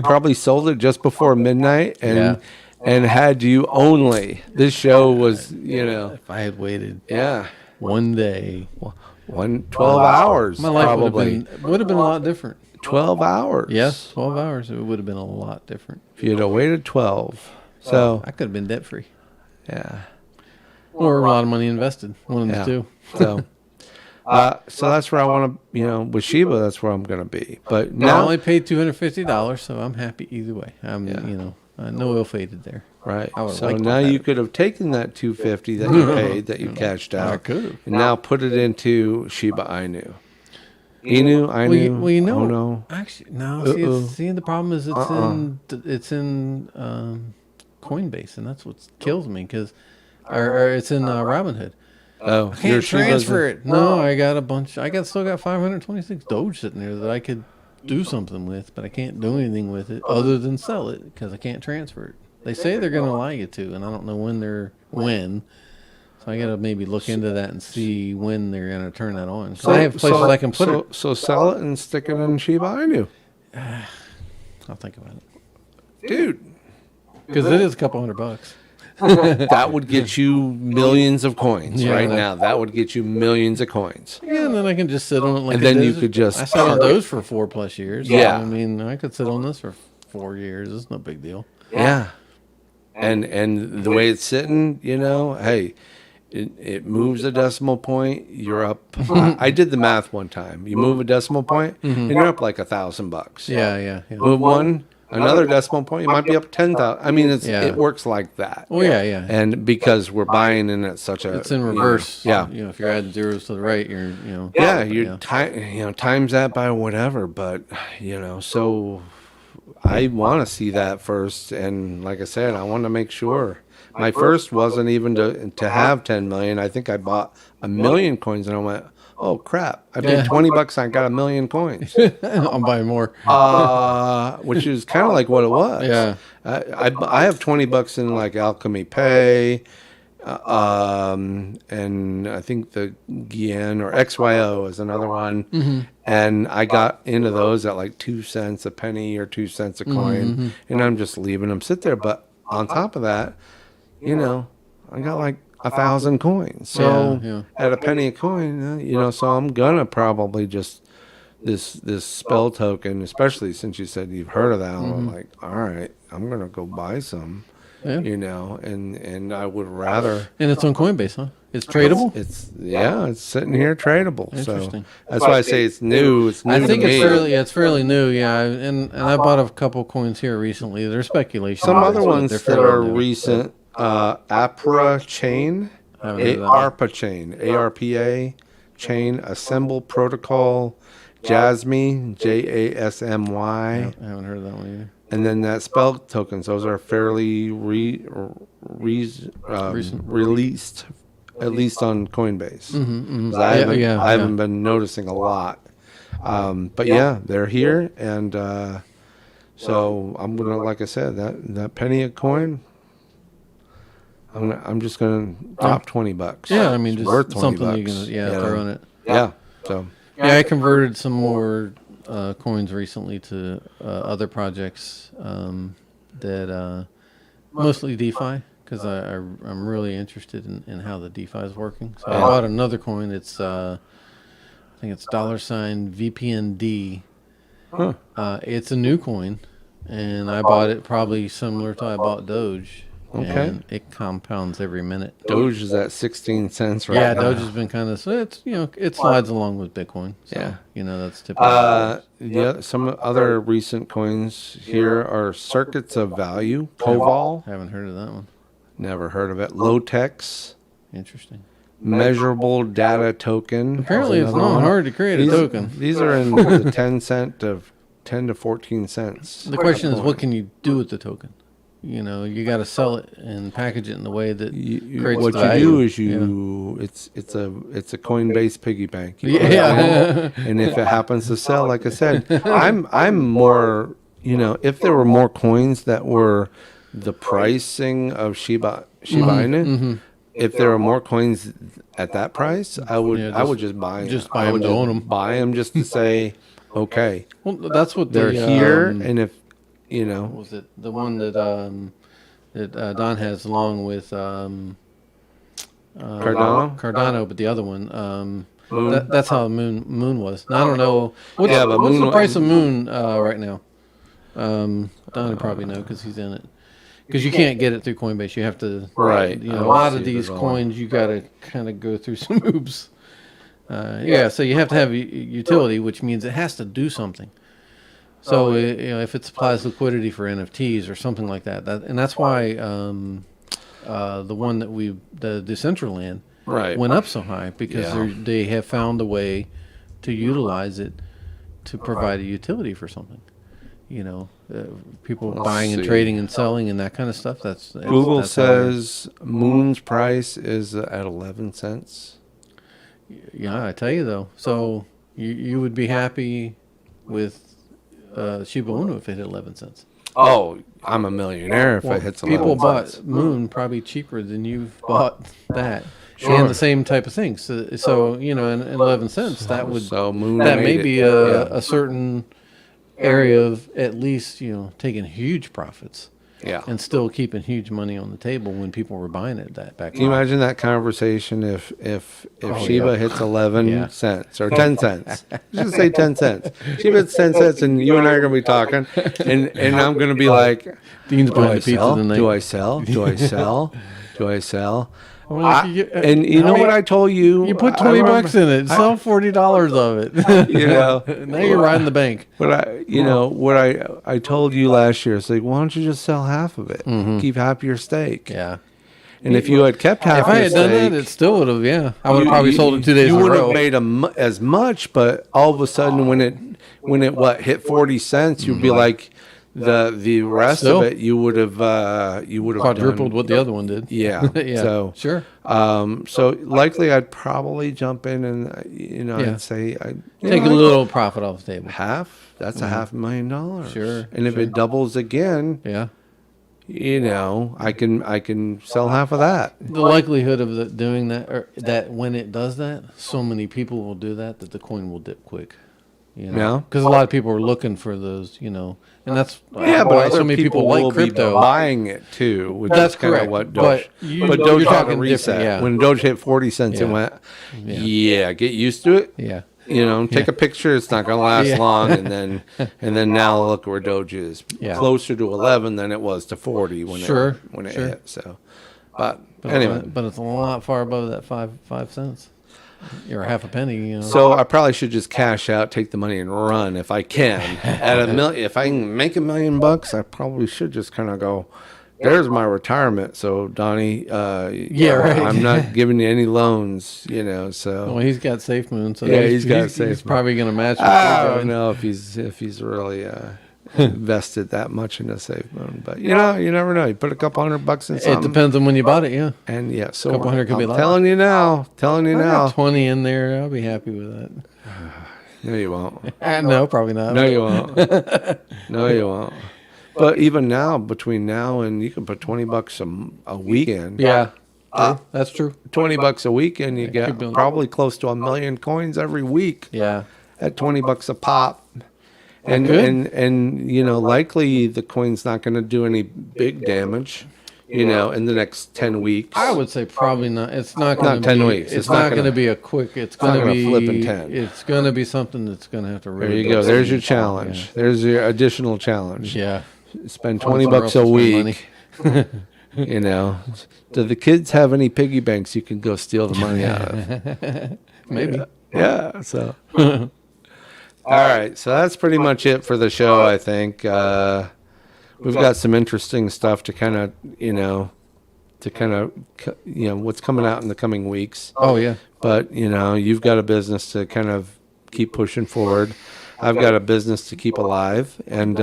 probably sold it just before midnight, and had you only, this show was If I had waited yeah one day, 12 hours my life probably would have been a lot different. 12 hours. Yes, 12 hours. It would have been a lot different. If you'd have waited 12. So I could have been debt free. yeah. Or a lot of money invested. One of the Yeah. two. So that's where I want to, with Shiba, that's where I'm going to be. But I now, only paid $250, so I'm happy either way. No ill fated there. right. I would've So liked now that. you could have taken that $250 that you paid, that you cashed out, I could have. and now put it into Shiba Inu. Inu. Well, you know, Oh no. actually, no. Uh-oh. See, the problem is it's in Coinbase, and that's what kills me or it's in Robinhood. Oh, Can't transfer it. No, I got a bunch. Still got 526 Doge sitting there that I could do something with, but I can't do anything with it other than sell it because I can't transfer it. They say they're going to allow you to, and I don't know when. So I got to maybe look into that and see when they're going to turn that on. So I have places I can put it. So sell it and stick it in Shiba Inu. I'll think about it, Dude. because it is a couple $100. That would get you millions of coins right now. That would get you millions of coins. Yeah, and then I can just sit on it like. And then you could just I sat on those for 4+ years. Yeah. I mean, I could sit on this for 4 years. It's no big deal. Yeah. And the way it's sitting, hey, it moves a decimal point. You're up. I did the math one time. You move a decimal point, and you're up like $1,000. Yeah. Move another decimal point, you might be up 10,000. I mean, it works like that. Oh yeah. And because we're buying in at such a, it's in reverse. Yeah. If you're adding zeros to the right, times that by whatever. But so I want to see that first. And like I said, I want to make sure. My first wasn't even to have 10 million. I think I bought 1 million coins, and I went, oh crap! I paid $20. I got 1 million coins. I'm buying more. Which is kind of like what it was. Yeah. I have $20 in like Alchemy Pay, and I think the Gien or XYO is another one. And I got into those at like 2 cents a penny or 2 cents a coin, and I'm just leaving them sit there. But on top of that, I got like 1,000 coins. So at a penny a coin, so I'm gonna probably just this spell token, especially since you said you've heard of that. I'm like, all right, I'm gonna go buy some. And I would rather. And it's on Coinbase, huh? It's tradable. It's sitting here tradable. Interesting. So that's why I say it's new. It's new. I think to me. it's fairly new. Yeah, and I bought a couple coins here recently. They're speculation. Some other ones that are recent. APRA chain, ARPA chain, ARPA chain, Assemble Protocol, Jasmy, JASMY. I haven't heard of that one either. And then that spell tokens, those are fairly released, at least on Coinbase. I haven't been noticing a lot. But they're here, and so I'm gonna, like I said, that penny a coin. I'm just gonna drop $20. Yeah, I mean, just worth $20. something you can throw in it. Yeah. So I converted some more coins recently to other projects that mostly DeFi, because I'm really interested in how the DeFi is working. So I bought another coin. It's I think it's $VPND. It's a new coin, and I bought it probably similar to I bought Doge. Okay. And it compounds every minute. Doge is at 16 cents right now. Yeah, Doge has been kind of, so it's, it slides along with Bitcoin. So, that's typical. Some other recent coins here are Circuits of Value, Koval. Haven't heard of that one. Never heard of it. Lotex. Interesting. Measurable Data Token. Apparently it's not hard to create a token. These are in the 10 to 14 cents. The question is, what can you do with the token? You got to sell it and package it in a way that creates what value. you do is it's a Coinbase piggy bank. And if it happens to sell, like I said, I'm more, if there were more coins that were the pricing of Shiba Inu, if there were more coins at that price, I would just buy them. Just buy them to own them. Buy them just to say, okay. Well, that's what they're here, and if was it the one that Don has along with Cardano, but the other one, that's how Moon was. Now, I don't know. What's the price of Moon right now? Don would probably know because he's in it. Because you can't get it through Coinbase. You have to. Right. A lot of these coins, you got to kind of go through some hoops. So you have to have utility, which means it has to do something. So if it supplies liquidity for NFTs or something like that, and that's why the one that the Decentraland went up so high, because they have found a way to utilize it to provide a utility for something. People buying and trading and selling and that kind of stuff. Google says Moon's price is at 11 cents. Yeah, I tell you though. So you would be happy with Shiba Inu if it hit 11 cents. Oh, I'm a millionaire if it hits 11 People cents. bought Moon probably cheaper than you've bought that. Sure. And the same type of thing. So you know, in 11 cents, that would Moon that made may it. be a certain area of at least, you know, taking huge profits. Yeah. And still keeping huge money on the table when people were buying it that back Can you then. imagine that conversation if Shiba hits 11 cents or 10 cents? Just say 10 cents. Shiba hits 10 cents, and you and I are going to be talking, and I'm going to be like, Dean's do buying I the pizza sell? tonight. Do I sell? Do I sell? Do I sell? Well, And you know what I told you? You put $20 in it, sell $40 of it. You know, now you're riding the bank. But I told you last year, it's like, why don't you just sell half of it? Keep half your stake. Yeah. And if you had kept half If I your had done stake, that, it still would have. Yeah, I would have probably sold it 2 days you in a would row. have made as much, but all of a sudden when it hit 40 cents, you'd be like the rest Still. of it you would have Quadrupled done, what the other one did. yeah. Yeah. So Sure. so likely I'd probably jump in and Yeah. I'd say Take a little profit off the table. half. That's $500,000. Sure, And if it doubles again, Yeah. I can sell half of that. The likelihood of doing that, or that when it does that, so many people will do that the coin will dip quick. You know? Yeah. Because a lot of people are looking for those, you know, and that's Yeah, but why other so many people will like crypto. be buying it too. Which That's is kind of correct. what But Doge. you- But you're Doge had a talking reset. different, yeah. When Doge hit 40 cents, it Yeah. went. Yeah, get used to it. Yeah. Take a picture. It's not going to last Yeah. long, and then now look where Doge is. Yeah. Closer to 11 than it was to 40 when Sure, it sure. hit. So, but anyway. But it's a lot far above that 5 cents. Or half a penny, you know. So I probably should just cash out, take the money, and run if I can. If I can make $1 million, I probably should just kind of go. There's my retirement. So Donnie, Yeah, right. I'm not giving you any loans, So Well, he's got Safe Moon, so Yeah, he's got Safe He's Moon. probably going to match. what I you're don't doing. know if he's really invested that much in a Safe Moon, but you never know. You put a couple $100 in It something, depends on when you bought it, yeah. and yeah. So Couple hundred could be a I'm lot. telling you now, I got 20 in there. I'll be happy with that. No, you won't. No, probably not. No, you won't. No, you won't. But even now, between now and you can put $20 a weekend. Yeah, that's true. $20 a weekend, you could get be- probably close to 1 million coins every week Yeah. at $20 a pop. And good. and likely the coin's not going to do any big damage, in the next 10 weeks. I would say probably not. It's not going Not to 10 be. weeks. It's not going to be a quick. It's not going to gonna be flip in 10. It's going to be something that's going to have to There really. you go. There's your challenge. There's your additional challenge. Yeah. Spend Somewhere $20 else a to spend week. money. Do the kids have any piggy banks you can go steal the money out of? Maybe. Yeah. So. All right. So that's pretty much it for the show, I think. We've got some interesting stuff to kind of, what's coming out in the coming weeks. Oh yeah. But, you've got a business to kind of keep pushing forward. I've got a business to keep alive, and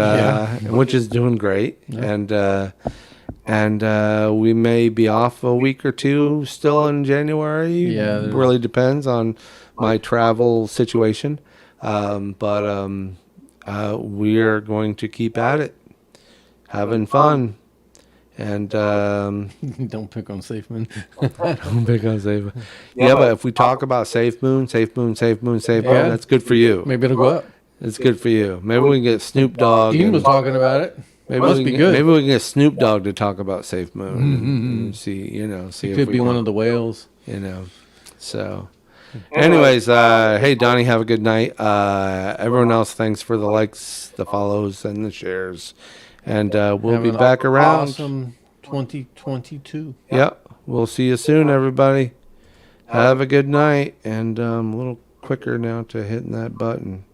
which is doing great. Yeah. And we may be off a week or two still in January. Yeah, It really depends on my travel situation. But we are going to keep at it, having fun. And Don't pick on Safe Moon. don't pick on Safe Moon. Yeah, but if we talk about Safe Moon, Yeah. that's good for you. Maybe it'll go up. It's good for you. Maybe we can get Snoop Dogg. Dean and- was talking about it. Maybe Must we be can, good. Maybe we can get Snoop Dogg to talk about Safe Moon and see, see He if could we be can, one of the whales. So, anyways, hey, Donnie, have a good night. Everyone else, thanks for the likes, the follows, and the shares. And we'll Have be an back around. Awesome 2022. Yep. We'll see you soon, everybody. Have a good night. And a little quicker now to hitting that button.